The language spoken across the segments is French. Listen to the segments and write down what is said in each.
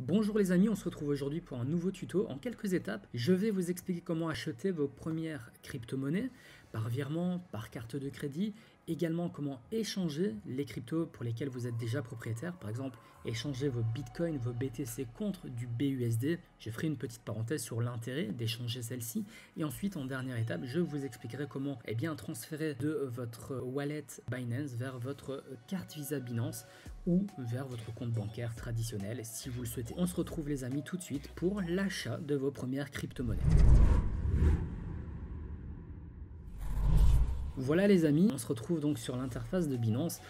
Bonjour les amis, on se retrouve aujourd'hui pour un nouveau tuto. En quelques étapes, je vais vous expliquer comment acheter vos premières crypto-monnaies par virement, par carte de crédit, également comment échanger les cryptos pour lesquels vous êtes déjà propriétaire, par exemple échanger vos bitcoins, vos BTC contre du BUSD. Je ferai une petite parenthèse sur l'intérêt d'échanger celle-ci et ensuite en dernière étape, je vous expliquerai comment transférer de votre wallet Binance vers votre carte Visa Binance ou vers votre compte bancaire traditionnel si vous le souhaitez. On se retrouve les amis tout de suite pour l'achat de vos premières crypto-monnaies. Voilà les amis, on se retrouve donc sur l'interface de Binance.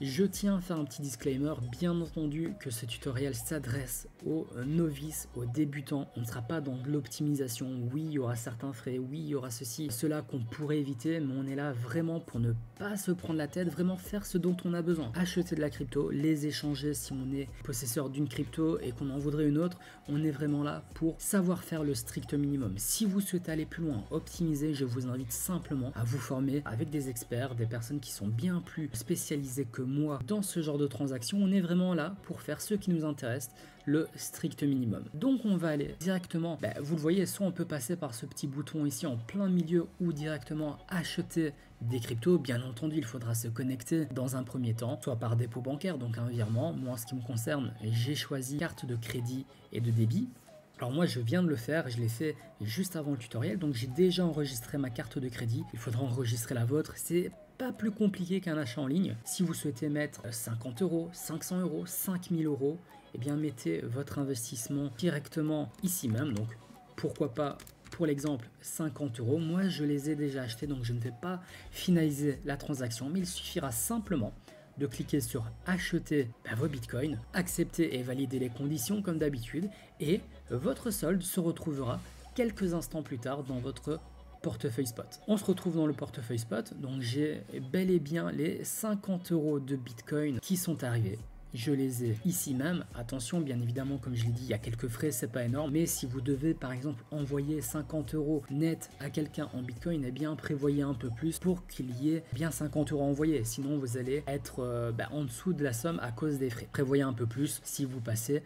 Je tiens à faire un petit disclaimer, bien entendu que ce tutoriel s'adresse aux novices, aux débutants. On ne sera pas dans de l'optimisation, oui il y aura certains frais, oui il y aura ceci, cela qu'on pourrait éviter, mais on est là vraiment pour ne pas se prendre la tête, vraiment faire ce dont on a besoin. Acheter de la crypto, les échanger si on est possesseur d'une crypto et qu'on en voudrait une autre, on est vraiment là pour savoir faire le strict minimum. Si vous souhaitez aller plus loin, optimiser, je vous invite simplement à vous former avec des experts, des personnes qui sont bien plus spécialisées que moi dans ce genre de transaction. On est vraiment là pour faire ce qui nous intéresse, le strict minimum. Donc on va aller directement, vous le voyez, soit on peut passer par ce petit bouton ici en plein milieu ou directement acheter des cryptos. Bien entendu il faudra se connecter dans un premier temps, soit par dépôt bancaire, donc un virement. Moi en ce qui me concerne, j'ai choisi carte de crédit et de débit. Alors moi je viens de le faire, je l'ai fait juste avant le tutoriel, donc j'ai déjà enregistré ma carte de crédit. Il faudra enregistrer la vôtre, c'est pas plus compliqué qu'un achat en ligne. Si vous souhaitez mettre 50 euros, 500 euros, 5000 euros, eh bien mettez votre investissement directement ici même. Donc pourquoi pas, pour l'exemple, 50 euros. Moi je les ai déjà achetés, donc je ne vais pas finaliser la transaction, mais il suffira simplement de cliquer sur acheter vos bitcoins, accepter et valider les conditions comme d'habitude, et votre solde se retrouvera quelques instants plus tard dans votre portefeuille spot. On se retrouve dans le portefeuille spot, donc j'ai bel et bien les 50 euros de bitcoin qui sont arrivés. Je les ai ici même. Attention, bien évidemment, comme je l'ai dit, il y a quelques frais, c'est pas énorme. Mais si vous devez, par exemple, envoyer 50 euros net à quelqu'un en bitcoin, eh bien, prévoyez un peu plus pour qu'il y ait bien 50 euros envoyés. Sinon, vous allez être en dessous de la somme à cause des frais. Prévoyez un peu plus si vous passez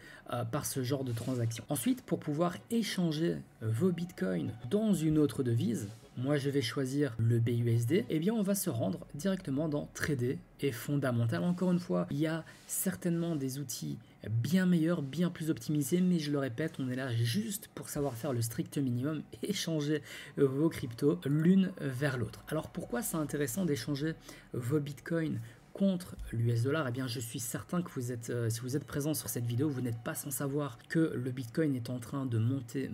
par ce genre de transaction. Ensuite, pour pouvoir échanger vos bitcoins dans une autre devise, moi je vais choisir le BUSD, eh bien on va se rendre directement dans Trader et Fondamental. Encore une fois, il y a certainement des outils bien meilleurs, bien plus optimisés, mais je le répète, on est là juste pour savoir faire le strict minimum et échanger vos cryptos l'une vers l'autre. Alors pourquoi c'est intéressant d'échanger vos bitcoins contre l'US dollar? Eh bien je suis certain que vous êtes, si vous êtes présent sur cette vidéo, vous n'êtes pas sans savoir que le bitcoin est en train de monter,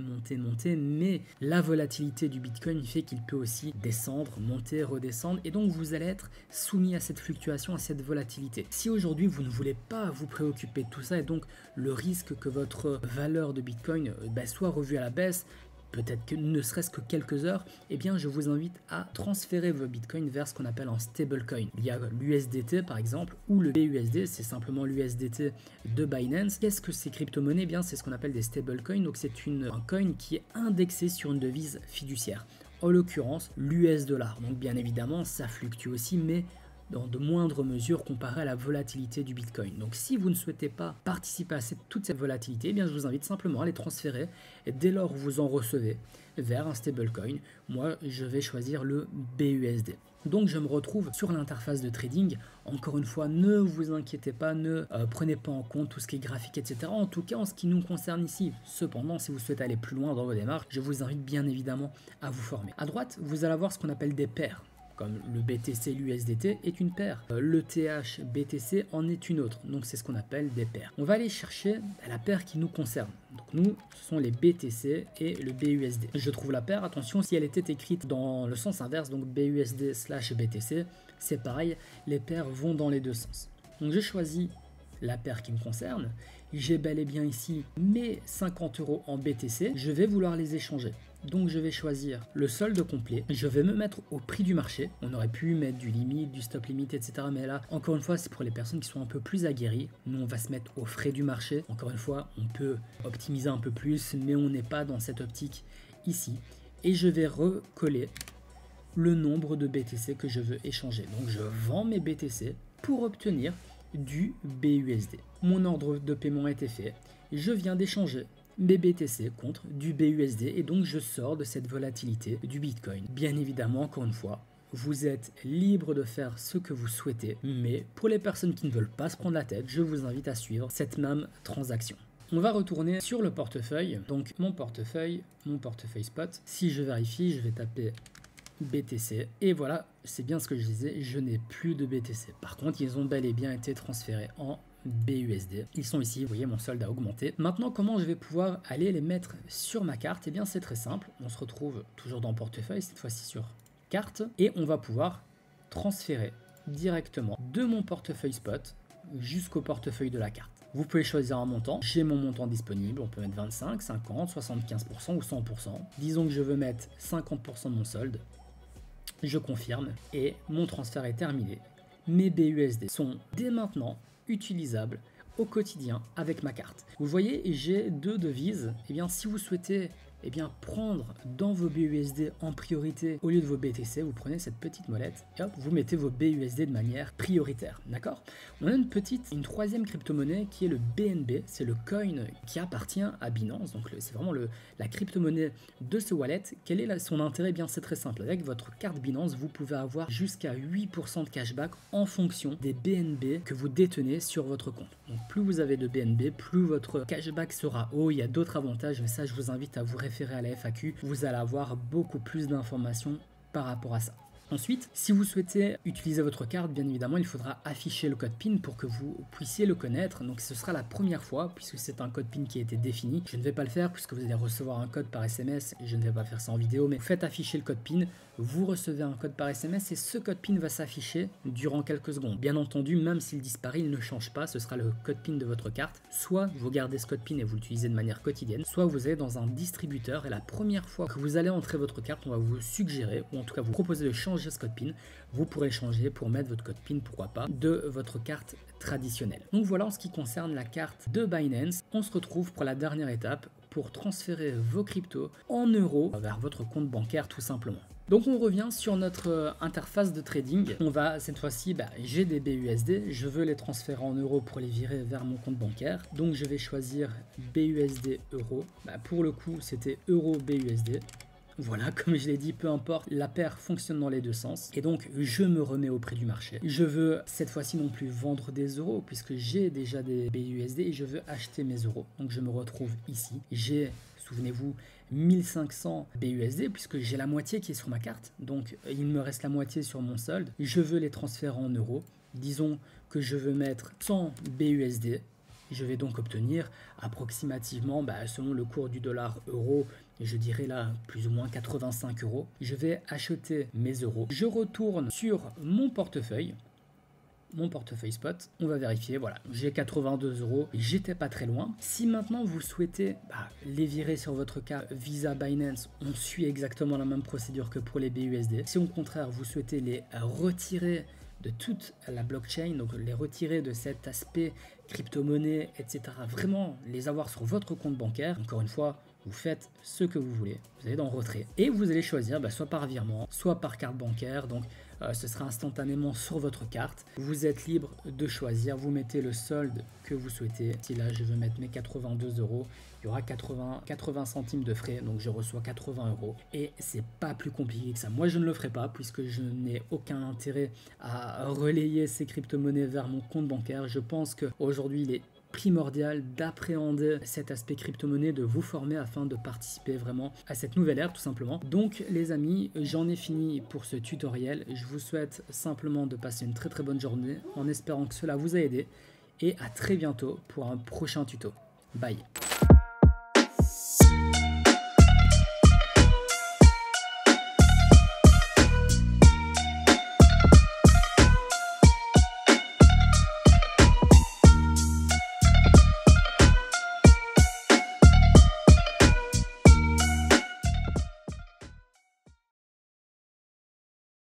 mais la volatilité du bitcoin fait qu'il peut aussi descendre, monter, redescendre, et donc vous allez être soumis à cette fluctuation, à cette volatilité. Si aujourd'hui vous ne voulez pas vous préoccuper de tout ça, et donc le risque que votre valeur de bitcoin soit revue à la baisse, peut-être que ne serait-ce que quelques heures, eh bien je vous invite à transférer vos bitcoins vers ce qu'on appelle un stablecoin. Il y a l'USDT par exemple, ou le BUSD, c'est simplement l'USDT de Binance. Qu'est-ce que ces crypto-monnaies? Eh bien c'est ce qu'on appelle des stablecoins, donc c'est un coin qui est indexé sur une devise fiduciaire. En l'occurrence, l'US dollar. Donc bien évidemment, ça fluctue aussi, mais dans de moindres mesures comparé à la volatilité du Bitcoin. Donc si vous ne souhaitez pas participer à toute cette volatilité, eh bien je vous invite simplement à les transférer et dès lors vous en recevez vers un stablecoin. Moi je vais choisir le BUSD. Donc je me retrouve sur l'interface de trading. Encore une fois, ne vous inquiétez pas, ne prenez pas en compte tout ce qui est graphique, etc. En tout cas en ce qui nous concerne ici. Cependant, si vous souhaitez aller plus loin dans vos démarches, je vous invite bien évidemment à vous former. À droite, vous allez avoir ce qu'on appelle des paires. Comme le BTC, l'USDT est une paire. Le TH BTC en est une autre. Donc c'est ce qu'on appelle des paires. On va aller chercher la paire qui nous concerne. Donc nous, ce sont les BTC et le BUSD. Je trouve la paire, attention, si elle était écrite dans le sens inverse, donc BUSD/BTC, c'est pareil, les paires vont dans les deux sens. Donc je choisis la paire qui me concerne. J'ai bel et bien ici mes 50 euros en BTC. Je vais vouloir les échanger. Donc je vais choisir le solde complet, je vais me mettre au prix du marché. On aurait pu mettre du limite, du stop limit, etc. Mais là, encore une fois, c'est pour les personnes qui sont un peu plus aguerries. Nous, on va se mettre aux frais du marché. Encore une fois, on peut optimiser un peu plus, mais on n'est pas dans cette optique ici. Et je vais recoller le nombre de BTC que je veux échanger. Donc je vends mes BTC pour obtenir du BUSD. Mon ordre de paiement a été fait. je viens d'échanger mes BTC contre du BUSD et donc je sors de cette volatilité du Bitcoin. Bien évidemment, encore une fois, vous êtes libre de faire ce que vous souhaitez, mais pour les personnes qui ne veulent pas se prendre la tête, je vous invite à suivre cette même transaction. On va retourner sur le portefeuille, donc mon portefeuille spot. Si je vérifie, je vais taper BTC et voilà, c'est bien ce que je disais, je n'ai plus de BTC. Par contre, ils ont bel et bien été transférés en BUSD. Ils sont ici, vous voyez, mon solde a augmenté. Maintenant, comment je vais pouvoir aller les mettre sur ma carte? Eh bien, c'est très simple. On se retrouve toujours dans portefeuille, cette fois-ci sur carte, et on va pouvoir transférer directement de mon portefeuille spot jusqu'au portefeuille de la carte. Vous pouvez choisir un montant. J'ai mon montant disponible. On peut mettre 25, 50, 75% ou 100%. Disons que je veux mettre 50% de mon solde. Je confirme et mon transfert est terminé. Mes BUSD sont dès maintenant utilisables au quotidien avec ma carte. Vous voyez, j'ai deux devises. Eh bien, si vous souhaitez prendre dans vos BUSD en priorité au lieu de vos BTC, vous prenez cette petite molette et hop, vous mettez vos BUSD de manière prioritaire, d'accord? On a une troisième crypto-monnaie qui est le BNB, c'est le coin qui appartient à Binance, donc c'est vraiment la crypto-monnaie de ce wallet. Quel est son intérêt? Eh bien, c'est très simple, avec votre carte Binance, vous pouvez avoir jusqu'à 8% de cashback en fonction des BNB que vous détenez sur votre compte. Donc plus vous avez de BNB, plus votre cashback sera haut. Il y a d'autres avantages, mais ça, je vous invite à vous référer à la FAQ. Vous allez avoir beaucoup plus d'informations par rapport à ça. Ensuite, si vous souhaitez utiliser votre carte, bien évidemment, il faudra afficher le code PIN pour que vous puissiez le connaître. Donc ce sera la première fois, puisque c'est un code PIN qui a été défini. Je ne vais pas le faire, puisque vous allez recevoir un code par SMS. Je ne vais pas faire ça en vidéo, mais faites afficher le code PIN. Vous recevez un code par SMS et ce code PIN va s'afficher durant quelques secondes. Bien entendu, même s'il disparaît, il ne change pas. Ce sera le code PIN de votre carte. Soit vous gardez ce code PIN et vous l'utilisez de manière quotidienne, soit vous allez dans un distributeur et la première fois que vous allez entrer votre carte, on va vous suggérer, ou en tout cas vous proposer de changer ce code PIN. Vous pourrez changer pour mettre votre code PIN, pourquoi pas, de votre carte traditionnelle. Donc voilà en ce qui concerne la carte de Binance. On se retrouve pour la dernière étape pour transférer vos cryptos en euros vers votre compte bancaire tout simplement. Donc on revient sur notre interface de trading. On va cette fois-ci, j'ai des BUSD, je veux les transférer en euros pour les virer vers mon compte bancaire. Donc je vais choisir BUSD euros. Pour le coup, c'était euro BUSD. Voilà, comme je l'ai dit, peu importe, la paire fonctionne dans les deux sens. Et donc, je me remets au prix du marché. Je veux cette fois-ci non plus vendre des euros, puisque j'ai déjà des BUSD et je veux acheter mes euros. Donc, je me retrouve ici. J'ai, souvenez-vous, 1500 BUSD, puisque j'ai la moitié qui est sur ma carte. Donc, il me reste la moitié sur mon solde. Je veux les transférer en euros. Disons que je veux mettre 100 BUSD. Je vais donc obtenir approximativement, selon le cours du dollar euro, je dirais là plus ou moins 85 euros. Je vais acheter mes euros. Je retourne sur mon portefeuille spot. On va vérifier, voilà, j'ai 82 euros. J'étais pas très loin. Si maintenant vous souhaitez les virer sur votre carte Visa Binance, on suit exactement la même procédure que pour les BUSD. Si au contraire vous souhaitez les retirer de toute la blockchain, donc les retirer de cet aspect crypto-monnaie, etc. Vraiment les avoir sur votre compte bancaire. Encore une fois, vous faites ce que vous voulez. Vous allez dans retrait et vous allez choisir soit par virement, soit par carte bancaire. Donc ce sera instantanément sur votre carte. Vous êtes libre de choisir. Vous mettez le solde que vous souhaitez. Si là je veux mettre mes 82 euros, il y aura 80 centimes de frais, donc je reçois 80 euros. Et c'est pas plus compliqué que ça. Moi, je ne le ferai pas puisque je n'ai aucun intérêt à relayer ces crypto-monnaies vers mon compte bancaire. Je pense qu'aujourd'hui, il est primordial d'appréhender cet aspect crypto-monnaie, de vous former afin de participer vraiment à cette nouvelle ère tout simplement. Donc les amis, j'en ai fini pour ce tutoriel. Je vous souhaite simplement de passer une très très bonne journée en espérant que cela vous a aidé et à très bientôt pour un prochain tuto. Bye.